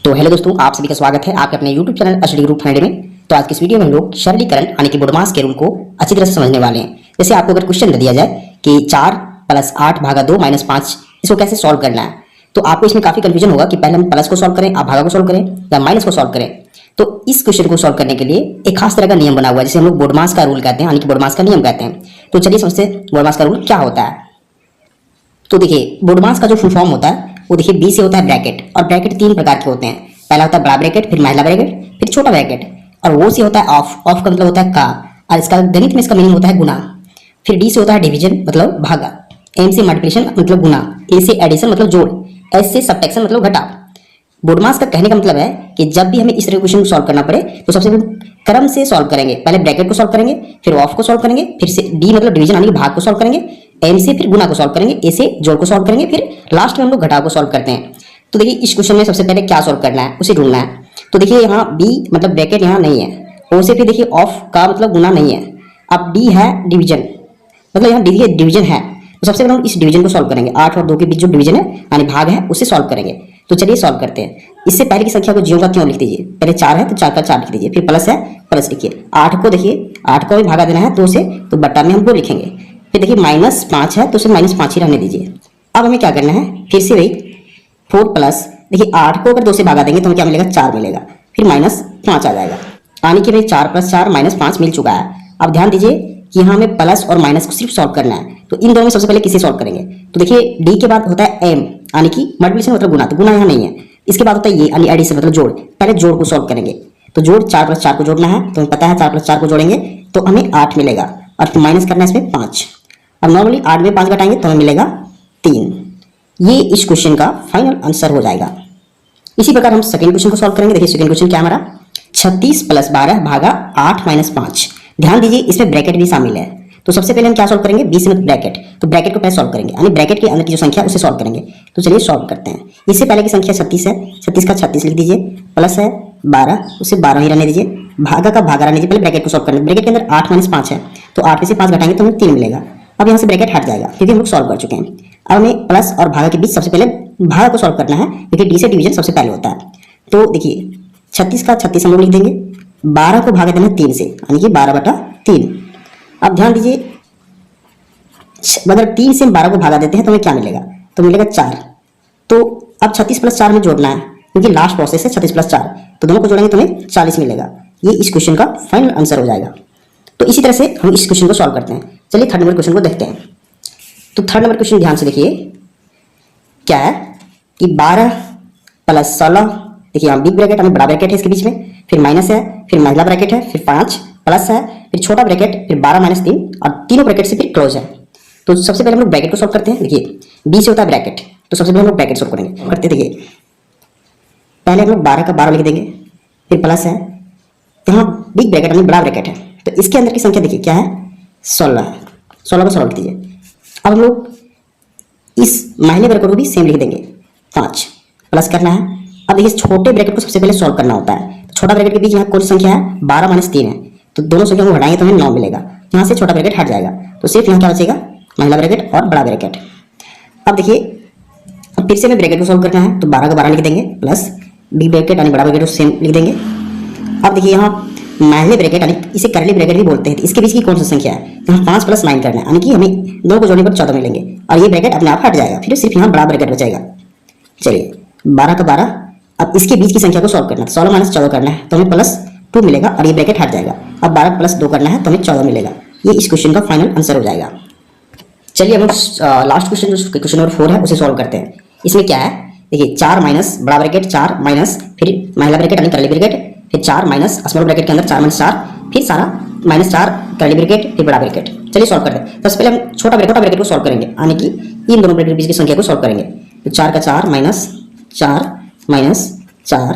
तो हेलो दोस्तों, आप सभी का स्वागत है आपके अपने यूट्यूब चैनल स्टडी ग्रुप फंडे में। तो आज की इस वीडियो में हम लोग सरलीकरण यानी कि बोडमास के रूल को अच्छी तरह से समझने वाले हैं। जैसे आपको अगर क्वेश्चन दे दिया जाए कि 4 + 8 भागा 2 - 5 इसको कैसे सॉल्व करना है, तो आपको इसमें काफी कंफ्यूजन होगा कि पहले हम प्लस को सॉल्व करें, आप भागा को सॉल्व करें या माइनस को सॉल्व करें। तो इस क्वेश्चन को सॉल्व करने के लिए एक खास तरह का नियम बना हुआ है, जिसे हम लोग बोडमास का रूल कहते हैं, यानी कि बोडमास का नियम कहते हैं। तो चलिए समझते हैं बोडमास का रूल क्या होता है। तो देखिए, बोडमास का जो फुल फॉर्म होता है वो देखिए बी से होता है ब्रैकेट, और ब्रैकेट 3 प्रकार के होते हैं। पहला होता है बड़ा ब्रैकेट, फिर महिला ब्रैकेट, फिर छोटा ब्रैकेट, और वो से होता है ऑफ। ऑफ का मतलब होता है का, और इसका गणित में इसका मीनिंग होता है गुना। फिर डी से होता है डिवीजन मतलब भागा, एम से मल्टीप्लिकेशन मतलब गुना, ए से एडिशन मतलब जोड़, एस से सब्ट्रैक्शन मतलब घटाव। बोडमास का कहने का मतलब है कि जब भी हमें इस तरह के क्वेश्चन को सॉल्व करना पड़े तो सबसे पहले क्रम से सॉल्व करेंगे। पहले ब्रैकेट को सॉल्व करेंगे, फिर ऑफ को सॉल्व करेंगे, फिर से डी मतलब डिवीजन यानी कि भाग को सॉल्व करेंगे, एम से फिर गुना को सॉल्व करेंगे, ए से जोड़ को सॉल्व करेंगे, फिर लास्ट में हम लोग घटाव को सॉल्व करते हैं। तो देखिए, इस क्वेश्चन में सबसे पहले क्या सॉल्व करना है उसे ढूंढना है। तो देखिए, यहाँ बी मतलब ब्रैकेट यहाँ नहीं है, ओ से फिर देखिए ऑफ का मतलब गुना नहीं है। अब डी है डिवीजन, मतलब यहाँ डी डिवीजन है। तो सबसे पहले हम इस डिवीजन को सॉल्व करेंगे। 8 और 2 के बीच जो डिवीजन है यानी भाग है उसे सॉल्व करेंगे। तो चलिए सॉल्व करते हैं। इससे पहले की संख्या को ज्यों का त्यों लिख दीजिए। पहले 4 है तो 4 का 4 लिख दीजिए, फिर प्लस है प्लस लिखिए। 8 को देखिए, 8 को भी भागा देना है 2 से, तो बट्टा में हम 2 लिखेंगे। फिर देखिए -5 है तो उसे -5 ही रहने दीजिए। अब हमें क्या करना है, फिर से वही 4 प्लस, देखिए 8 को अगर 2 से भागा देंगे तो हमें क्या मिलेगा, 4 मिलेगा, फिर -5 आ जाएगा। यानी कि भाई 4 + 4 -5 मिल चुका है। अब ध्यान दीजिए कि यहाँ हमें प्लस और माइनस को सिर्फ सॉल्व करना है। तो इन दोनों में सबसे पहले किसे सॉल्व करेंगे। तो देखिए, डी के बाद होता है एम यानी कि मल्टीप्लिकेशन मतलब गुना, तो गुना यहाँ नहीं है। इसके बाद होता है ये यानी एडिशन मतलब जोड़। पहले जोड़ को सॉल्व करेंगे। तो जोड़ 4 + 4 को जोड़ना है, तो हमें पता है 4 + 4 को जोड़ेंगे तो हमें 8 मिलेगा, और फिर माइनस करना है इसमें 5। अब नॉर्मली 8 में 5 घटाएंगे तो हमें मिलेगा 3। ये इस क्वेश्चन का फाइनल आंसर हो जाएगा। इसी प्रकार हम सेकंड क्वेश्चन को सॉल्व करेंगे। देखिए सेकंड क्वेश्चन क्या हमारा, 36 + 12 भागा 8 - 5। ध्यान दीजिए, इसमें ब्रैकेट भी शामिल है। तो सबसे पहले हम क्या सॉल्व करेंगे, बी से ब्रैकेट, तो ब्रैकेट को पहले सॉल्व करेंगे, यानी ब्रैकेट के अंदर की जो संख्या उसे सॉल्व करेंगे। तो चलिए सॉल्व करते हैं। इससे पहले की संख्या 36 है, 36 का 36 लिख दीजिए, प्लस है 12, उसे 12 ही रहने दीजिए, भागा का भागा रहने दीजिए। पहले ब्रैकेट को सॉल्व करना है। ब्रैकेट के अंदर 8 - 5 है, तो 8 में से 5 घटाएंगे तो हमें 3 मिलेगा। अब यहाँ से ब्रैकेट हट जाएगा क्योंकि हम लोग सॉल्व कर चुके हैं। अब हमें प्लस और भागा के बीच सबसे पहले भागा को सॉल्व करना है, क्योंकि डी से डिवीजन सबसे पहले होता है। तो देखिए 36 का 36 हम लोग लिख देंगे, 12 को भागा देना है 3 से, यानी कि 12/3। अब ध्यान दीजिए, अगर 3 से 12 को भागा देते हैं तो हमें क्या मिलेगा, तो मिलेगा 4। तो अब 36 + 4 में जोड़ना है, क्योंकि लास्ट प्रोसेस है 36 + 4, तो दोनों को जोड़ेंगे तो हमें 40 मिलेगा। ये इस क्वेश्चन का फाइनल आंसर हो जाएगा। तो इसी तरह से हम इस क्वेश्चन को सॉल्व करते हैं। चलिए थर्ड नंबर क्वेश्चन को देखते हैं। तो थर्ड नंबर क्वेश्चन ध्यान से देखिए, क्या है कि 12 + 16, देखिए यहाँ बिग ब्रैकेट हमें बड़ा ब्रैकेट है इसके बीच में, फिर माइनस है, फिर महिला ब्रैकेट है, फिर 5 प्लस है, फिर छोटा ब्रैकेट, फिर 12 - 3, और तीनों ब्रैकेट से फिर क्लोज है। तो सबसे पहले हम लोग ब्रैकेट को सॉल्व करते हैं। देखिए बी से होता है ब्रैकेट, तो सबसे पहले हम लोग ब्रैकेट सॉल्व करेंगे। करते देखिए, पहले हम लोग 12 का 12 लिख देंगे, फिर प्लस है, यहाँ बिग ब्रैकेट यानी बड़ा ब्रैकेट है, तो इसके अंदर की संख्या देखिए क्या है, 16 है। 16 को सॉल्व लिख दीजिए। अब हम लोग इस माइनस ब्रैकेट को भी सेम लिख देंगे, 5 प्लस करना है। अब देखिए छोटे ब्रैकेट को सबसे पहले सॉल्व करना होता है। छोटा ब्रैकेट के बीच यहाँ कौन सी संख्या है, 12 - 3 है, तो दोनों संख्या को घटाएंगे तो हमें 9 मिलेगा। यहाँ से छोटा ब्रैकेट हट जाएगा, तो सिर्फ यहाँ क्या बचेगा, महिला ब्रैकेट और बड़ा ब्रैकेट। अब देखिए, अब फिर से हमें ब्रैकेट को सॉल्व करना है, तो 12 का 12 लिख देंगे, प्लस बी ब्रैकेट यानी बड़ा ब्रैकेट को सेम लिख देंगे। अब देखिए यहाँ महिला ब्रैकेट यानी इसे करली ब्रैकेट भी बोलते हैं, तो इसके बीच की कौन सी संख्या है, यहाँ 5 + 9 करना है, यानी कि हमें दोनों को जोड़ने पर 14 मिलेंगे, और ये ब्रैकेट अपने आप हट जाएगा, फिर सिर्फ यहाँ बड़ा ब्रैकेट बचेगा। चलिए 12 का 12, अब इसके बीच की संख्या को सॉल्व करना है, 16 - 14 करना है तो हमें +2 मिलेगा, और ये ब्रैकेट हट जाएगा। अब 12 + 2 करना है तो हमें 14 मिलेगा। ये इस क्वेश्चन का फाइनल आंसर हो जाएगा। चलिए हम लास्ट क्वेश्चन जो क्वेश्चन नंबर 4 है उसे सॉल्व करते हैं। इसमें क्या है, देखिए 4 माइनस बड़ा ब्रैकेट, 4 माइनस फिर महिला ब्रैकेट यानी करली ब्रैकेट, फिर 4 माइनस स्मॉल ब्रैकेट के अंदर 4 - 4, फिर सारा -4 करली ब्रैकेट, फिर बड़ा ब्रैकेट। चलिए सॉल्व करते हैं। सबसे पहले हम छोटा ब्रैकेट को सॉल्व करेंगे, यानी कि इन दोनों ब्रैकेट के बीच की संख्या को सॉल्व करेंगे। तो 4 का 4 -4 -4,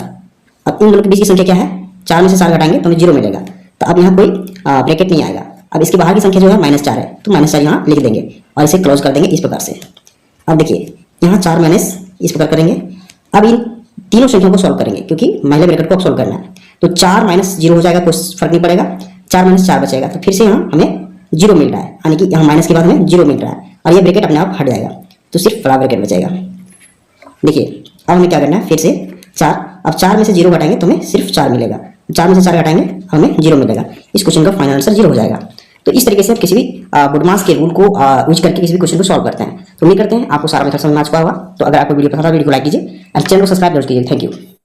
अब इन दोनों के बीच की संख्या क्या है, 4 में से 4 घटाएंगे तो हमें 0 मिलेगा। तो अब यहाँ कोई ब्रैकेट नहीं आएगा। अब इसके बाहर की संख्या जो है -4 है, तो -4 यहाँ लिख देंगे और इसे क्लोज कर देंगे इस प्रकार से। अब देखिए यहाँ 4 माइनस इस प्रकार करेंगे। अब इन तीनों संख्याओं को सॉल्व करेंगे, क्योंकि महिला ब्रैकेट को अब सॉल्व करना है। तो 4 - 0 हो जाएगा, कोई फर्क नहीं पड़ेगा, 4 - 4 बचेगा, तो फिर से यहाँ हमें 0 मिल रहा है, यानी कि यहाँ माइनस के बाद हमें 0 मिल रहा है, और ये ब्रैकेट अपने आप हट जाएगा, तो सिर्फ बड़ा ब्रैकेट बचेगा। देखिए अब हमें क्या करना है, फिर से 4, अब 4 में से 0 घटाएंगे तो हमें सिर्फ 4 मिलेगा, 4 में से 4 घटाएंगे हमें 0 मिलेगा। इस क्वेश्चन का फाइनल आंसर 0 हो जाएगा। तो इस तरीके से आप किसी भी बुडमास के रूल को यूज करके किसी भी क्वेश्चन को सॉल्व करते हैं। तो उम्मीद करते हैं आपको सारा मेथड समझ में आ चुका होगा। तो अगर आपको वीडियो पसंद आया वीडियो को लाइक कीजिए और चैनल को सब्सक्राइब जरूर कीजिए। Thank you.